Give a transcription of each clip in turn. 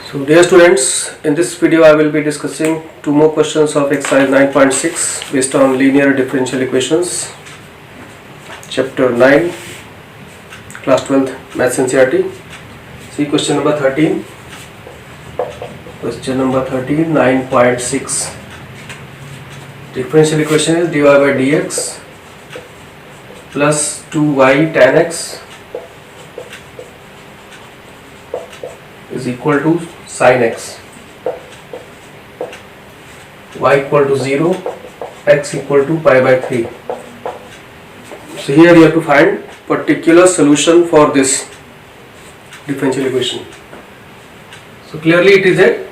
So dear students, in this video I will be discussing two more questions of exercise 9.6 based on linear differential equations, chapter 9, class 12th maths NCERT. See question number 13. Question number 13, 9.6. Differential equation is dy by dx plus 2y tan x is equal to sin x, y equal to 0, x equal to pi by 3. So here you have to find particular solution for this differential equation. So clearly it is a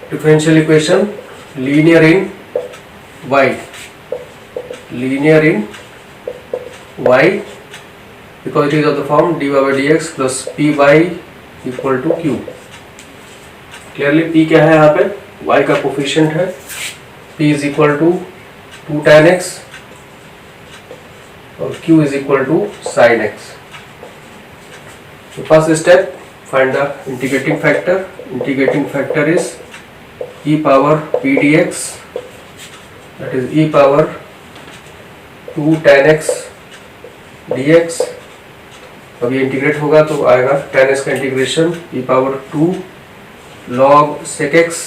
differential equation linear in y, because it is of the form dy by dx plus py equal to Q. Clearly p क्या है यहाँ पे, y का coefficient है, p is equal to 2 tan x और q is equal to sin x. So first step, find the integrating factor. Integrating factor is e power p dx, that is e power 2 tan x dx. अब ये integrate होगा तो आएगा tan x का integration e power 2 log sec x,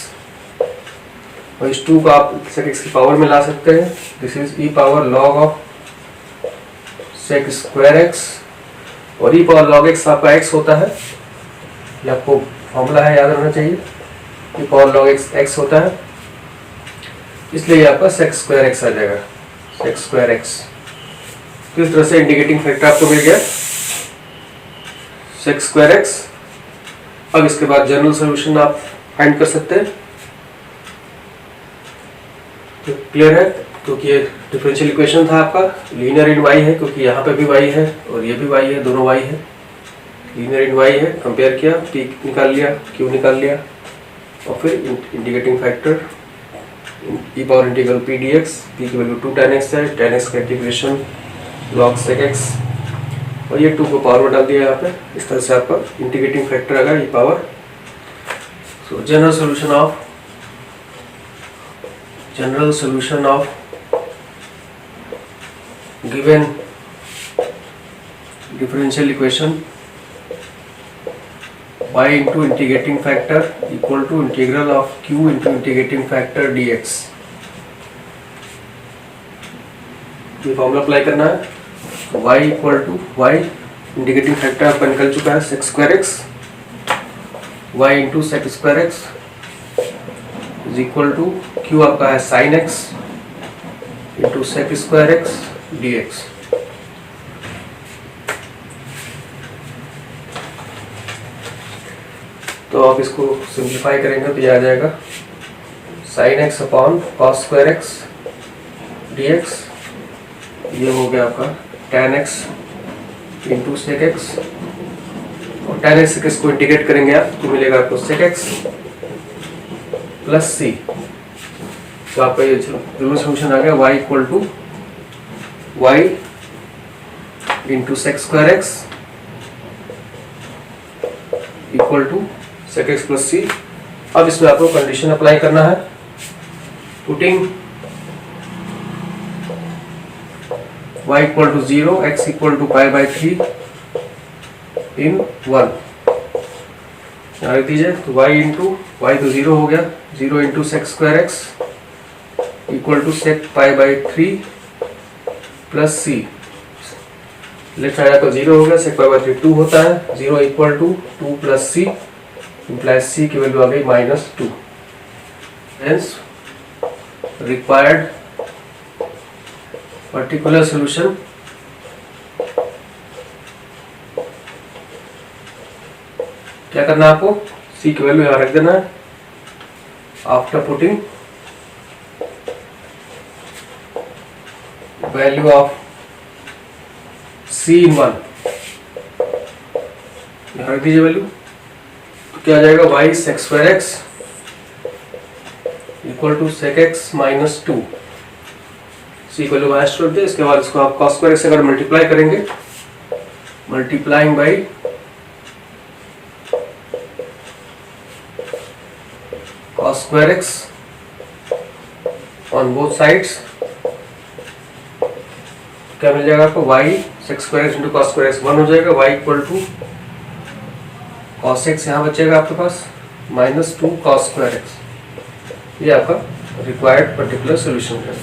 और इस 2 को आप sec x की पावर में ला सकते हैं. This is e power log of sec square x, और e पावर log x आपका x होता है, ये आपको फॉर्मूला है, याद रखना चाहिए. e पावर log x होता है, इसलिए ये आपका sec स्क्वायर x आ जाएगा, sec स्क्वायर x. तो इस तरह से इंटीग्रेटिंग फैक्टर आपको मिल गया sec स्क्वायर x. अब इसके बाद जनरल सॉल्यूशन आप फाइंड कर सकते हैं. तो क्लियर है, क्योंकि ये डिफरेंशियल इक्वेशन था आपका लीनियर इन y है, क्योंकि यहाँ पे भी y है और ये भी y है, दोनों y है, लीनियर इन y है. कंपेयर किया, p निकाल लिया, q निकाल लिया, और फिर integrating factor e power integral p dx, p की वैल्यू 2 tan x है, tan x का इंटीग्रेशन log sec x, और ये 2 को पावर में डाल दिया यहाँ पे. इस तरह से आपका इंटीग्रेटिंग फैक्टर आएगा e power. So general solution of given differential equation y into integrating factor equal to integral of q into integrating factor dx. ये फॉर्मूला अप्लाई करना है. y equal to y, integrating factor आपका निकल चुका है sec square x, y into sec square x is equal to q आपका है sin x into sec square x dx. तो आप इसको सिंप्लीफाई करेंगे तो ये आ जाएगा sin x upon cos square x dx. ये हो गया आपका tan x into sec x, और tan x sec x को इंटीग्रेट करेंगे आप तो मिलेगा आपको sec x प्लस c. तो आपका ये जनरल सॉल्यूशन आ गया y equal to y into sec square x equal to sec x plus c. अब इसमें आपको कंडीशन अप्लाई करना है. Putting y equal to 0, x equal to pi by 3 in 1. यहाँ लिख दीजिए. तो y इंटू y तो 0 हो गया, 0 into sec square x equal to sec pi by 3 plus c. Left आया तो 0 हो गया, sec पाई बाई 3 2 होता है, 0 equal to 2 plus c implies c की वैल्यू आ गई -2. हेंस रिक्वायर्ड पर्टिकुलर सॉल्यूशन क्या करना है आपको, c की वैल्यू यहाँ रख देना है. After putting value of c इन 1, यहाँ रख दीजिए वैल्यू. तो क्या आ जाएगा, y sec square x equal to sec x minus 2. c को माइनस 2 दे. इसके बाद इसको आप cos स्क्वायर से अगर मल्टीप्लाई करेंगे, multiplying by cos square x on both sides, क्या मिल जाएगा आपको y sec square x into cos square x 1 हो जाएगा, y equal to cos x यहाँ बचेगा आपके पास माइनस 2 cos square x। ये आपका रिक्वायर्ड पर्टिकुलर सोल्यूशन है,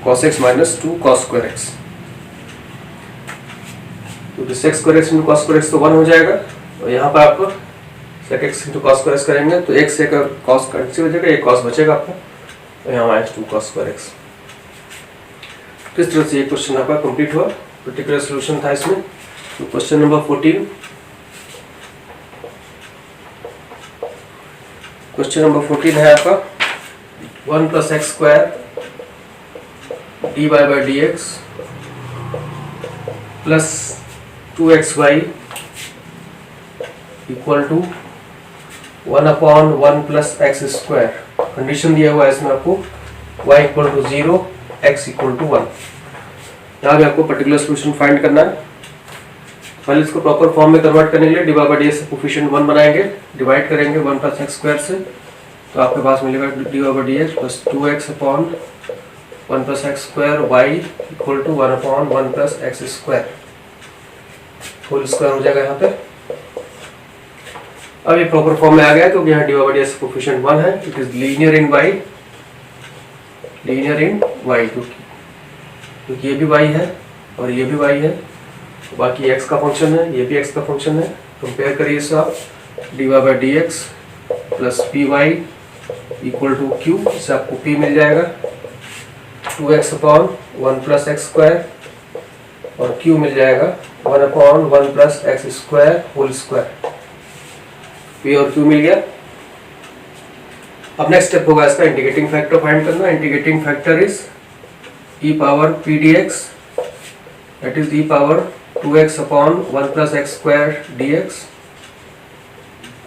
cos x minus 2 cos square x। क्योंकि sec square x into cos square x तो 1 हो जाएगा, और यहाँ पर आपको sec x into cos square x करेंगे तो x से cos कैंसिल हो जाएगा, एक cos बचेगा आपको, तो यहाँ माइनस 2 cos square x। तो इस तरह से ये क्वेश्चन आपका कंप्लीट हुआ, पर्टिकुलर सोल्यूशन था इसमें। तो क्वेश्चन नंबर 14, क्वेश्चन नंबर 14 है आपका 1 plus X square D Y by D X plus 2xy equal to 1/1 plus X square. Condition दिया हुआ है इसमें आपको y equal to 0, x equal to 1। यहाँ भी आपको पर्टिकुलर सोल्यूशन फाइंड करना है। पहले इसको प्रॉपर फॉर्म में कन्वर्ट करने के लिए डिवाइड बाई डी एक्स से कोफिशिएंट 1 बनाएंगे, डिवाइड करेंगे 1 प्लस एक्स स्क्वायर से, तो आपके पास मिलेगा divide by D X plus 2x upon 1 plus X square y equal to 1/1 plus X square whole square हो जाएगा यहाँ पे। अब ये प्रॉपर फॉर्म में आ गया क्योंकि यहाँ divide by D x coefficient 1 है, it is linear in y, linear in y, क्योंकि ये भी y है और ये भी y है, तो बाकी x का फंक्शन है, ये भी x का फंक्शन है। कंपेयर करिए इससे आप, divide by D X plus P Y equal to Q, इससे आपको p मिल जाएगा 2x upon 1 plus X square, और q मिल जाएगा 1/1 plus X square whole square. p और q मिल गया। अब नेक्स्ट स्टेप होगा इसका इंटीग्रेटिंग फैक्टर फाइंड करना। Integrating factor is e power p dx, that is e power 2x upon 1 plus X square dx।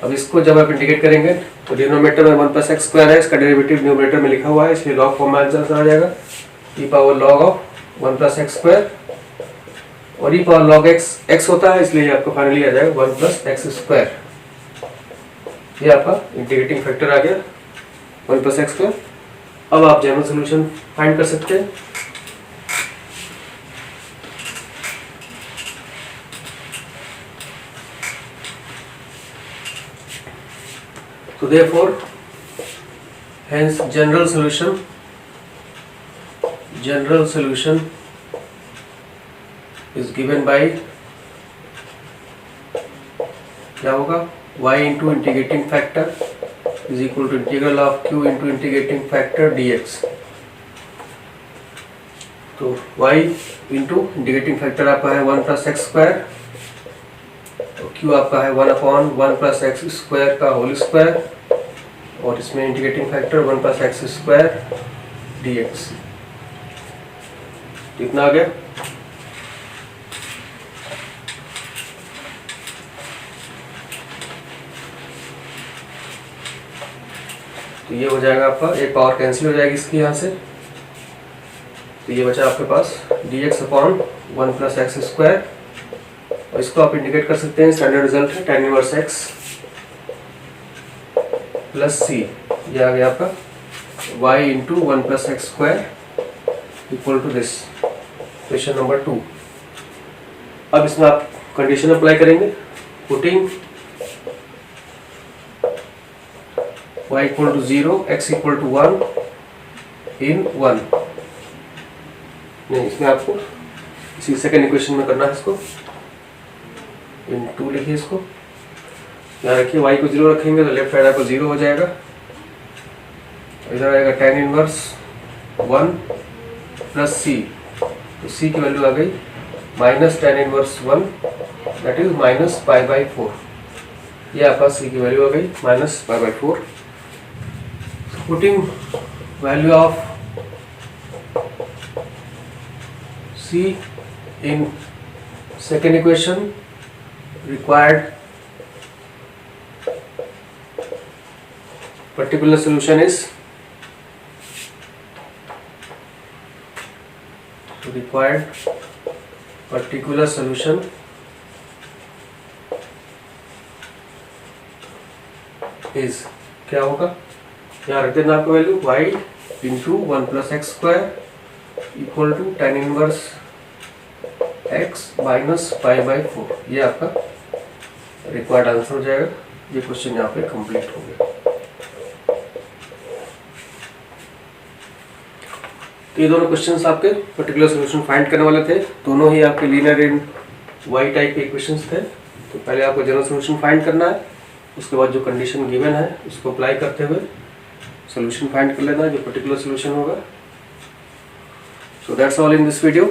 अब इसको जब आप इंटीग्रेट करेंगे तो डिनोमिनेटर में 1 प्लस एक्स स्क्वायर है, इसका डेरिवेटिव न्यूमरेटर में लिखा हुआ है, इसलिए लॉग फॉर्म में आंसर आ जाएगा e power log of 1 plus X square, और e पावर लॉग x होता है, इसलिए आपको फाइनली आ जाएगा 1 प्लस एक्स स्क्वायर। ये आपका इंटीग्रेटिंग फैक्टर आ गया 1 प्लस एक्स स्क्वायर। अब आप जनरल सोल्यूशन फाइंड कर सकते हैं। So therefore, hence general solution is given by, क्या होगा, y into integrating factor is equal to integral of q into integrating factor dx। तो y into integrating factor आपका है 1 प्लस एक्स स्क्वायर, q आपका है 1/1 प्लस एक्स स्क्वायर का whole square, और इसमें integrating factor 1 plus X square dx। कितना आ गया, तो ये हो जाएगा आपका, एक पावर कैंसिल हो जाएगी इसकी यहाँ से, तो ये बचा आपके पास dx upon 1 plus X square, और इसको आप इंडिकेट कर सकते हैं, स्टैंडर्ड रिजल्ट है tan inverse x plus c। ये आ गया आपका y into 1 plus X square equal to this, question number 2। अब इसमें आप कंडीशन अप्लाई करेंगे, putting y equal to 0, x equal to 1 in 1। नहीं, इसमें आपको इसी सेकेंड इक्वेशन में करना है, इसको इन 2 लिखिए, इसको यहाँ रखिए, y को 0 रखेंगे तो लेफ्ट साइड आपको 0 हो जाएगा, इधर आएगा tan इनवर्स 1 प्लस c, तो c की वैल्यू आ गई minus tan inverse 1, that is minus π/4। ये आपका c की वैल्यू आ गई minus π/4। Putting value of c in second equation, required particular solution is क्या होगा, यहाँ रख देना आपका value y into 1 plus X square equal to tan inverse x minus pi by 4। ये आपका रिक्वायर्ड आंसर हो जाएगा। ये क्वेश्चन यहाँ पे कंप्लीट हो गया। तो ये दोनों क्वेश्चंस आपके पर्टिकुलर सोल्यूशन फाइंड करने वाले थे। दोनों ही आपके लीनियर इन वाई टाइप के इक्वेशंस थे। तो पहले आपको जनरल सोल्यूशन फाइंड करना है, उसके बाद जो कंडीशन गिवन है उसको अप्लाई करते हुए सोल्यूशन फाइंड कर लेना है, जो पर्टिकुलर सोल्यूशन होगा। So that's all in this video.